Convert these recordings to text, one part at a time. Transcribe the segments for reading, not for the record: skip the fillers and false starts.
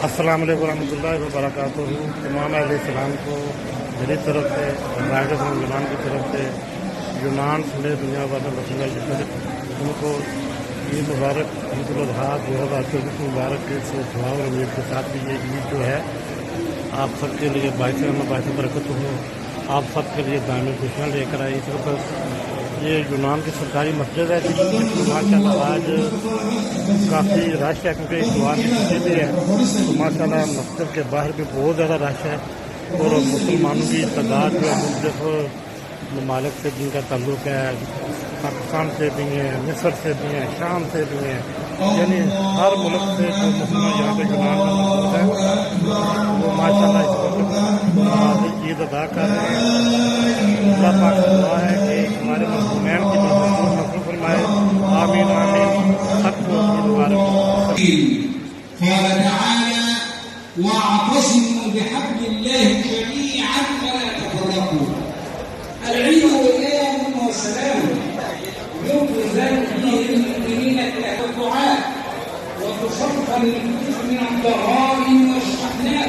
السلام علیکم ورحمۃ اللہ وبرکاتہ۔ تمام اہل اسلام کو میری طرف سے اور رائڈر یونان کی طرف سے یونان سے دنیا بھر میں بسنے والے ان کو عید مبارک، عید الاضحیٰ 2024 مبارک کے دعا اور امید کے ساتھ بھی یہ عید جو ہے آپ سب کے لیے باعث برکت ہو، آپ سب کے لیے دائمی خوشیاں لے کر آئی۔ اس وقت یہ یونان کی سرکاری مسجد ہے ماشاء اللہ آج کافی رش ہے کیونکہ اتوار کی چھٹی بھی ہے، تو ماشاء اللہ مسجد کے باہر بھی بہت زیادہ رش ہے اور مسلمانوں کی تعداد جو ہے مختلف ممالک سے جن کا تعلق ہے، پاکستان سے بھی ہیں، مصر سے بھی ہیں، شام سے بھی ہیں، یعنی ہر ملک سے جو مسلمان یہاں پہ یونان میں موجود ہے وہ ماشاء اللہ اس وقت نماز عید ادا کر رہے ہیں۔ اللہ پاک سے دعا ہے کہ ہمارے مسلمان کی جو نصر فرمائے، آمین آمین۔ سب کو عید مبارک۔ قال تعالى واعتصموا بحبل الله جميعا ولا تفرقوا. العيد والأيام والسلام يوم ذلك فيه للمؤمنين الدعاء وتصفى للنفوس من الضغائن والشحناء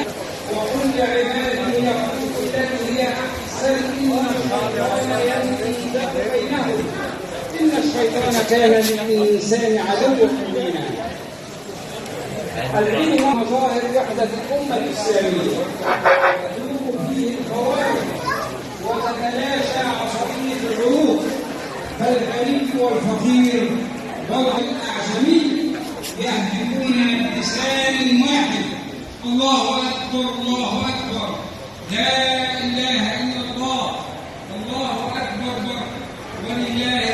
وقل لعبادي يقولوا التي هي احسن ان الشيطان ينزغ بينهم ان الشيطان كان للانسان عدوا مبينا. العلم مظاهر وحدة الأمة الإسلامية تذوب فيه الفوائد وتتلاشى عصبية العروق، فالغني والفقير والأعجمي يهتفون بلسان واحد: الله أكبر الله أكبر لا إله إلا الله، الله أكبر ولله